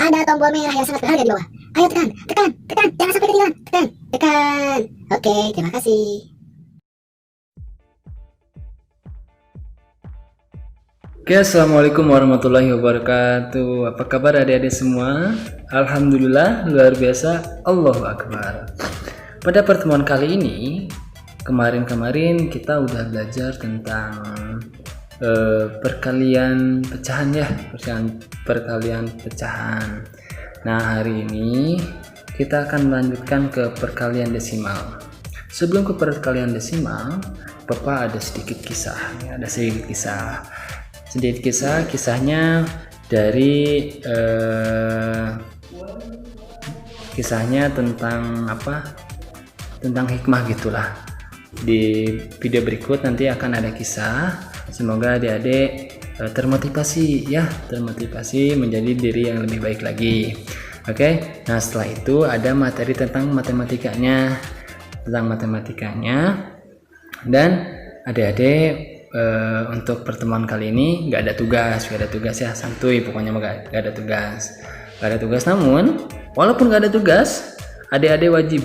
Ada tombol merah yang sangat berharga di bawah. Ayo tekan, tekan, tekan, jangan sampai ketinggalan. Tekan, tekan. Oke, terima kasih. Oke, assalamualaikum warahmatullahi wabarakatuh. Apa kabar adik-adik semua? Alhamdulillah, luar biasa. Allahu Akbar. Pada pertemuan kali ini, kemarin kita udah belajar tentang perkalian pecahan ya, perkalian pecahan. Nah, hari ini kita akan melanjutkan ke perkalian desimal. Sebelum ke perkalian desimal, Bapak ada sedikit kisah. Kisahnya dari kisahnya tentang apa? Tentang hikmah gitulah. Di video berikut nanti akan ada kisah. Semoga adik-adik termotivasi menjadi diri yang lebih baik lagi. Oke. Nah, setelah itu ada materi tentang matematikanya. Dan adik-adik untuk pertemuan kali ini nggak ada tugas ya, santuy pokoknya, nggak ada tugas. Namun walaupun nggak ada tugas, adik-adik wajib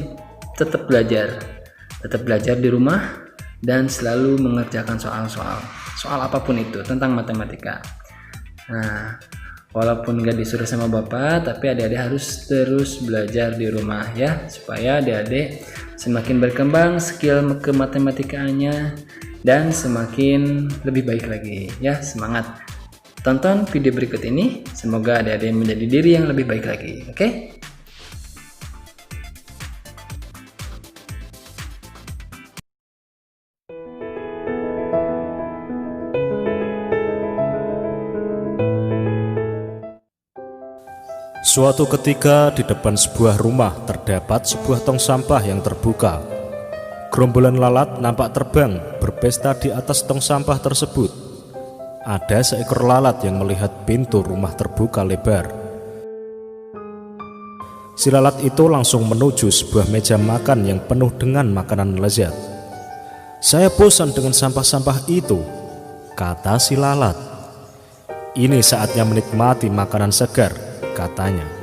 tetap belajar di rumah dan selalu mengerjakan soal apapun itu tentang matematika. Nah, walaupun nggak disuruh sama bapak, tapi adik-adik harus terus belajar di rumah ya, supaya adik-adik semakin berkembang skill kematematikannya dan semakin lebih baik lagi ya. Semangat tonton video berikut ini, semoga adik-adik menjadi diri yang lebih baik lagi. Oke? Suatu ketika di depan sebuah rumah terdapat sebuah tong sampah yang terbuka. Gerombolan lalat nampak terbang berpesta di atas tong sampah tersebut. Ada seekor lalat yang melihat pintu rumah terbuka lebar. Si lalat itu langsung menuju sebuah meja makan yang penuh dengan makanan lezat. "Saya bosan dengan sampah-sampah itu," kata si lalat. "Ini saatnya menikmati makanan segar," katanya.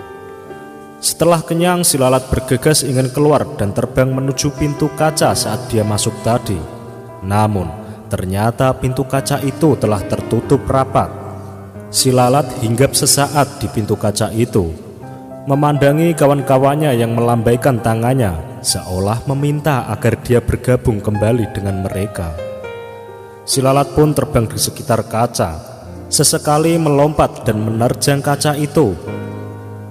Setelah kenyang, si lalat bergegas ingin keluar dan terbang menuju pintu kaca saat dia masuk tadi. Namun, ternyata pintu kaca itu telah tertutup rapat. Si lalat hinggap sesaat di pintu kaca itu, memandangi kawan-kawannya yang melambaikan tangannya, seolah meminta agar dia bergabung kembali dengan mereka. Si lalat pun terbang di sekitar kaca, sesekali melompat dan menerjang kaca itu.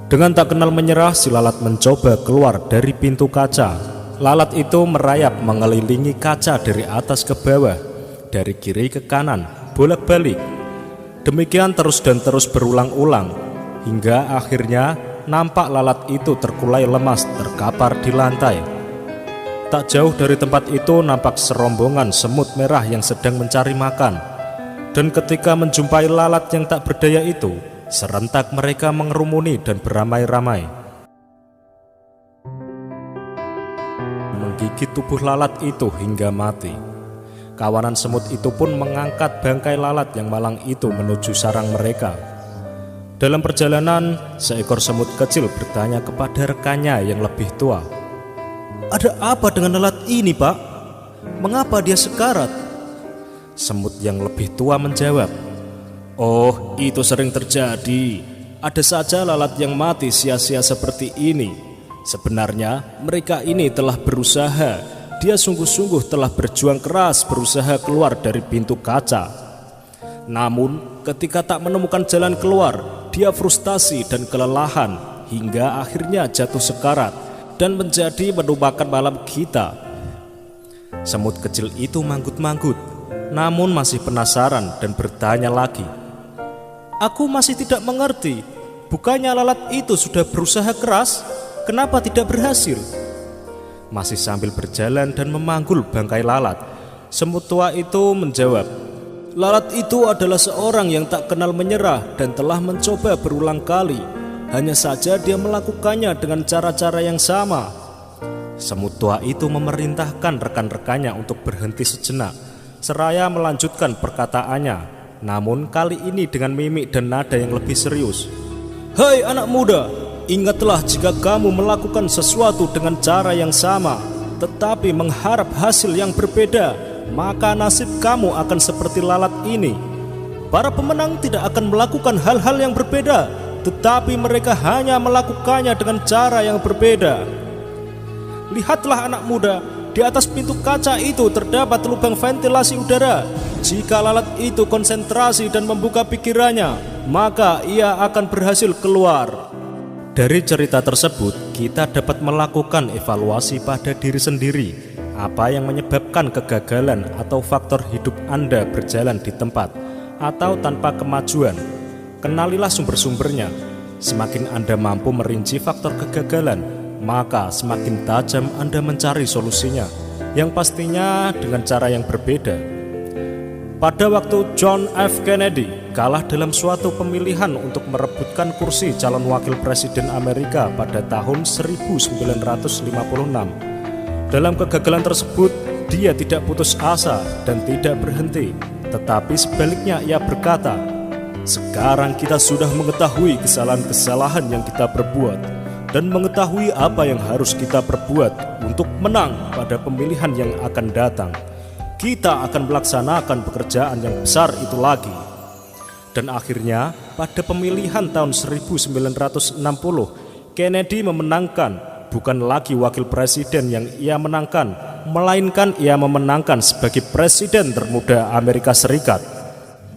Dengan tak kenal menyerah, si lalat mencoba keluar dari pintu kaca. Lalat itu merayap mengelilingi kaca dari atas ke bawah, dari kiri ke kanan, bolak-balik. Demikian terus berulang-ulang, hingga akhirnya nampak lalat itu terkulai lemas terkapar di lantai. Tak jauh dari tempat itu nampak serombongan semut merah yang sedang mencari makan. Dan ketika menjumpai lalat yang tak berdaya itu, serentak mereka mengerumuni dan beramai-ramai, menggigit tubuh lalat itu hingga mati. Kawanan semut itu pun mengangkat bangkai lalat yang malang itu menuju sarang mereka. Dalam perjalanan, seekor semut kecil bertanya kepada rekannya yang lebih tua, "Ada apa dengan lalat ini, Pak? Mengapa dia sekarat?" Semut yang lebih tua menjawab, "Oh, itu sering terjadi. Ada saja lalat yang mati sia-sia seperti ini. Sebenarnya mereka ini telah berusaha. Dia sungguh-sungguh telah berjuang keras berusaha keluar dari pintu kaca. Namun ketika tak menemukan jalan keluar, dia frustasi dan kelelahan hingga akhirnya jatuh sekarat dan menjadi menumpahkan malam kita." Semut kecil itu manggut-manggut, namun masih penasaran dan bertanya lagi, "Aku masih tidak mengerti. Bukannya lalat itu sudah berusaha keras, kenapa tidak berhasil?" Masih sambil berjalan dan memanggul bangkai lalat, semut tua itu menjawab, "Lalat itu adalah seorang yang tak kenal menyerah dan telah mencoba berulang kali. Hanya saja dia melakukannya dengan cara-cara yang sama." Semut tua itu memerintahkan rekan-rekannya untuk berhenti sejenak, seraya melanjutkan perkataannya, namun kali ini dengan mimik dan nada yang lebih serius. Hai anak muda, ingatlah jika kamu melakukan sesuatu dengan cara yang sama, tetapi mengharap hasil yang berbeda, maka nasib kamu akan seperti lalat ini. Para pemenang tidak akan melakukan hal-hal yang berbeda, tetapi mereka hanya melakukannya dengan cara yang berbeda. Lihatlah anak muda, di atas pintu kaca itu terdapat lubang ventilasi udara. Jika lalat itu konsentrasi dan membuka pikirannya, maka ia akan berhasil keluar. Dari cerita tersebut, kita dapat melakukan evaluasi pada diri sendiri. Apa yang menyebabkan kegagalan atau faktor hidup Anda berjalan di tempat atau tanpa kemajuan. Kenalilah sumber-sumbernya. Semakin Anda mampu merinci faktor kegagalan, maka semakin tajam Anda mencari solusinya, yang pastinya dengan cara yang berbeda. Pada waktu John F. Kennedy kalah dalam suatu pemilihan untuk merebutkan kursi calon wakil presiden Amerika pada tahun 1956. Dalam kegagalan tersebut, dia tidak putus asa dan tidak berhenti, tetapi sebaliknya ia berkata, "Sekarang kita sudah mengetahui kesalahan-kesalahan yang kita perbuat dan mengetahui apa yang harus kita perbuat untuk menang pada pemilihan yang akan datang. Kita akan melaksanakan pekerjaan yang besar itu lagi." Dan akhirnya, pada pemilihan tahun 1960, Kennedy memenangkan. Bukan lagi wakil presiden yang ia menangkan, melainkan ia memenangkan sebagai presiden termuda Amerika Serikat.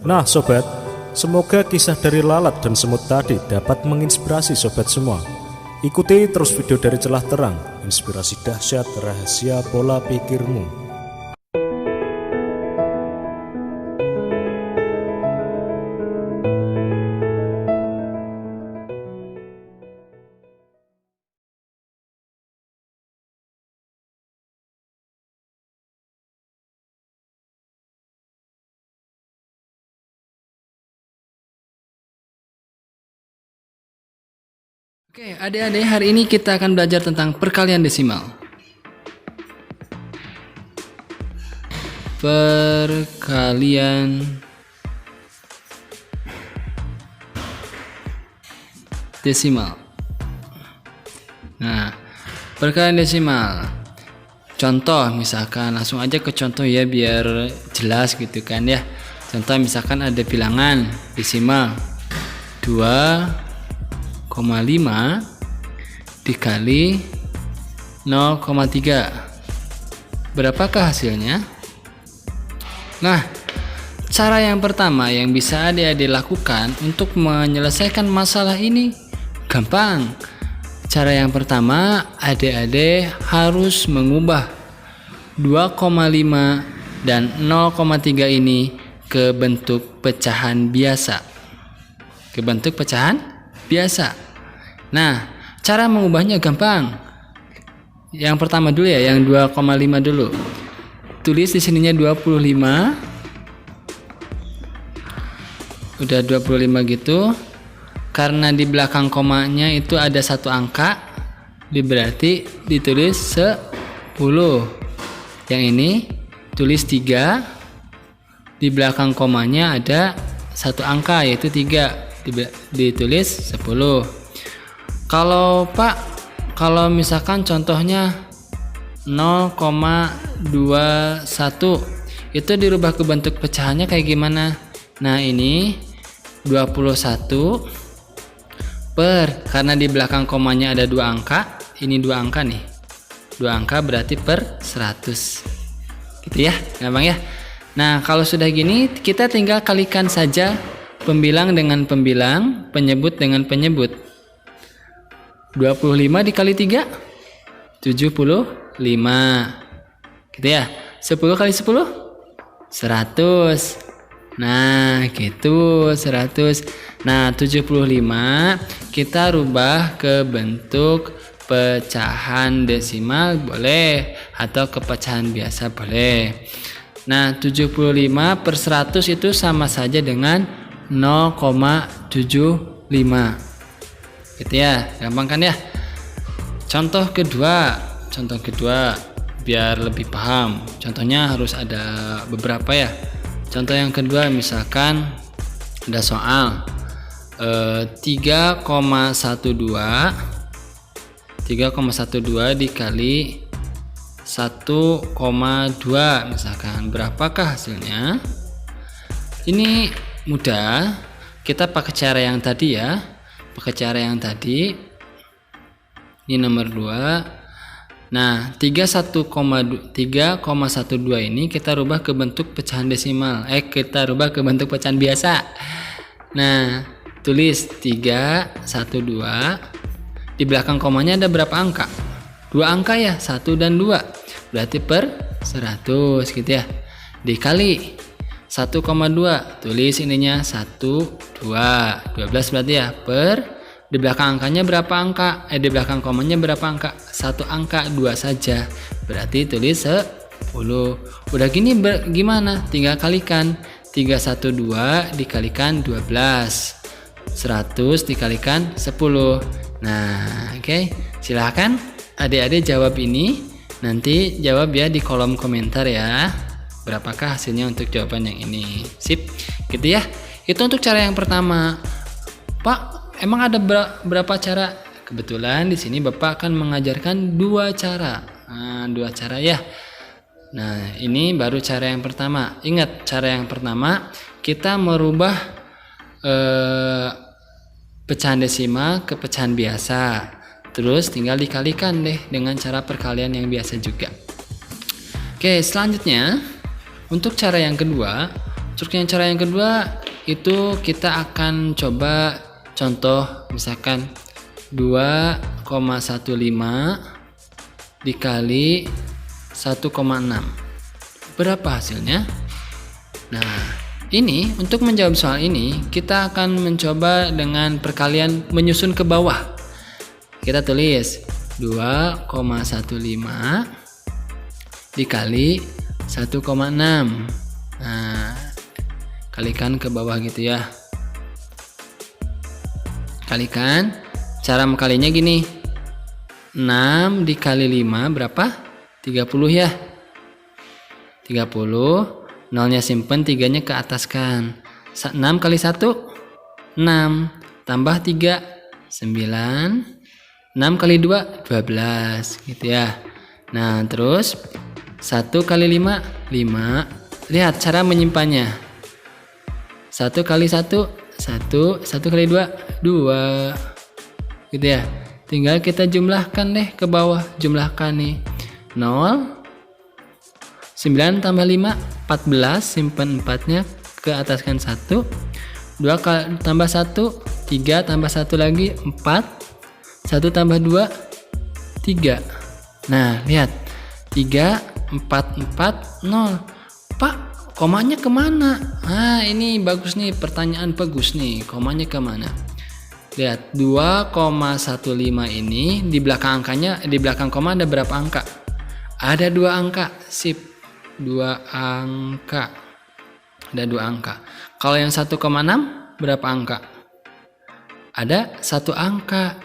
Nah sobat, semoga kisah dari lalat dan semut tadi dapat menginspirasi sobat semua. Ikuti terus video dari Celah Terang, inspirasi dahsyat rahasia pola pikirmu. Oke, adik-adik, hari ini kita akan belajar tentang perkalian desimal. Perkalian desimal. Nah, perkalian desimal. Contoh, misalkan langsung aja ke contoh ya biar jelas gitu kan ya. Contoh misalkan ada bilangan desimal 2,5 dikali 0,3. Berapakah hasilnya? Nah, cara yang pertama yang bisa adik-adik lakukan untuk menyelesaikan masalah ini gampang. Cara yang pertama, adik-adik harus mengubah 2,5 dan 0,3 ini ke bentuk pecahan biasa. Ke bentuk pecahan biasa. Nah, cara mengubahnya gampang. Yang pertama dulu ya, yang 2,5 dulu. Tulis di sininya 25. Udah 25 gitu. Karena di belakang komanya itu ada satu angka, berarti ditulis 10. Yang ini tulis 3. Di belakang komanya ada satu angka yaitu 3. Ditulis 10. Kalau kalau misalkan contohnya 0,21 itu dirubah ke bentuk pecahannya kayak gimana? Nah, ini 21 karena di belakang komanya ada 2 angka, ini 2 angka nih. 2 angka berarti per 100. Gitu ya, gampang ya. Nah, kalau sudah gini kita tinggal kalikan saja pembilang dengan pembilang, penyebut dengan penyebut. 25 dikali 3 75. Gitu ya. 10 kali 10 100. Nah, gitu 100. Nah, 75 kita rubah ke bentuk pecahan desimal boleh atau ke pecahan biasa boleh. Nah, 75 per 100 itu sama saja dengan 0,75. Gitu ya, gampang kan ya. Contoh kedua biar lebih paham. Contohnya harus ada beberapa ya. Contoh yang kedua misalkan ada soal 3,12 dikali 1,2 misalkan, berapakah hasilnya? Ini mudah, kita pakai cara yang tadi ya, ini nomor 2. Nah, 3,12 ini kita rubah ke bentuk pecahan desimal, kita rubah ke bentuk pecahan biasa. Nah, tulis 312, di belakang komanya ada berapa angka? 2 angka ya, 1 dan 2, berarti per 100 gitu ya, dikali 1,2, tulis ininya 12 berarti ya, per di belakang angkanya berapa angka? Di belakang komanya berapa angka? 1 angka, 2 saja, berarti tulis 10. Udah gini gimana? Tinggal kalikan, 312 dikalikan 12, 100 dikalikan 10. Nah, oke. Silahkan adik-adik jawab ini. Nanti jawab ya di kolom komentar ya. Berapakah hasilnya untuk jawaban yang ini? Sip, gitu ya. Itu untuk cara yang pertama. Pak, emang ada berapa cara? Kebetulan di sini Bapak akan mengajarkan 2 cara. Nah, 2 cara ya. Nah, ini baru cara yang pertama. Ingat, cara yang pertama kita merubah pecahan desimal ke pecahan biasa. Terus tinggal dikalikan deh dengan cara perkalian yang biasa juga. Oke, selanjutnya untuk cara yang kedua, itu kita akan coba contoh misalkan 2,15 dikali 1,6. Berapa hasilnya? Nah, ini untuk menjawab soal ini kita akan mencoba dengan perkalian menyusun ke bawah. Kita tulis 2,15 dikali 1,6. Nah, kalikan ke bawah gitu ya. Kalikan, cara mengkalinya gini. 6 dikali 5 berapa? 30 ya. 30, nolnya simpen, 3-nya ke ataskan. 6 kali 1 6, tambah 3 9, 6 kali 2 12 gitu ya. Nah, terus 1 kali 5 5. Lihat cara menyimpannya. 1 kali 1 1, 1 kali 2 2. Gitu ya. Tinggal kita jumlahkan deh ke bawah, jumlahkan nih. 0 9 tambah 5 14, simpan 4-nya ke ataskan 1. 2 tambah 1 3, tambah 1 lagi 4. 1 tambah 2 3. Nah, lihat 3 4 4 0. Pak, komanya kemana? Nah, ini bagus nih, pertanyaan bagus nih. Komanya kemana? Lihat 2,15 ini di belakang angkanya, di belakang koma ada berapa angka? Ada 2 angka. Sip, 2 angka. Ada 2 angka. Kalau yang 1,6 berapa angka? Ada 1 angka.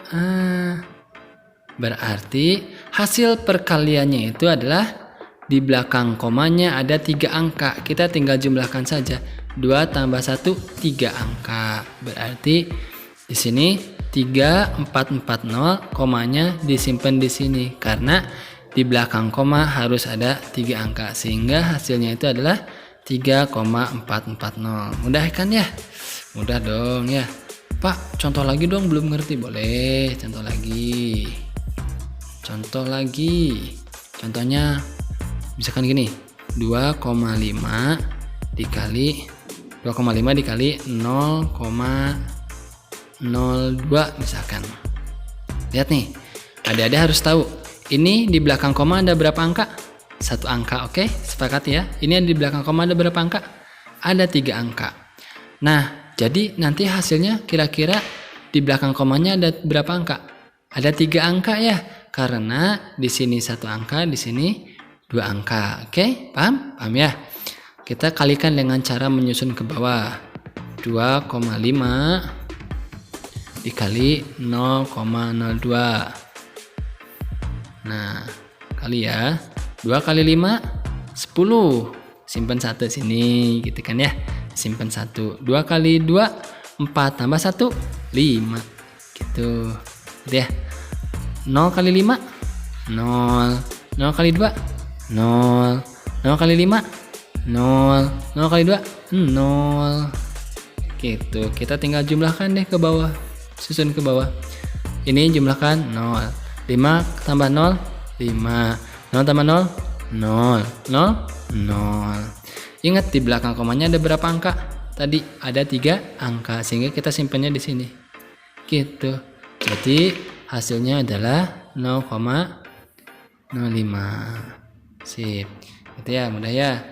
Berarti hasil perkaliannya itu adalah di belakang komanya ada 3 angka. Kita tinggal jumlahkan saja. 2 tambah 1 3 angka. Berarti di sini 3440, komanya disimpan di sini karena di belakang koma harus ada 3 angka, sehingga hasilnya itu adalah 3,440. Mudah kan ya? Mudah dong ya. Pak, contoh lagi dong, belum ngerti. Boleh, contoh lagi. Contohnya misalkan gini, 2,5 dikali 0,02 misalkan. Lihat nih, adik-adik harus tahu ini di belakang koma ada berapa angka? 1 angka, oke? Sepakat ya? Ini di belakang koma ada berapa angka? Ada 3 angka. Nah, jadi nanti hasilnya kira-kira di belakang komanya ada berapa angka? Ada 3 angka ya, karena di sini 1 angka, di sini 2 angka. Oke, paham? Paham ya? Kita kalikan dengan cara menyusun ke bawah. 2,5 dikali 0,02. Nah, kali ya. 2 kali 5 10. Simpan 1 sini gitu kan ya. Simpan 1. 2 kali 2 4 tambah 1 5 gitu. Gitu ya. 0 kali 5 0, 0 kali 2 0, 0 kali 5 0, 0 kali 2 0 gitu. Kita tinggal jumlahkan deh ke bawah, susun ke bawah. Ini jumlahkan 0, 5 tambah 0 5, 0 tambah 0 0, 0 0. Ingat di belakang komanya ada berapa angka? Tadi ada 3 angka, sehingga kita simpannya di sini. Gitu. Jadi hasilnya adalah 0,05. Sip. Gitu ya, mudah ya.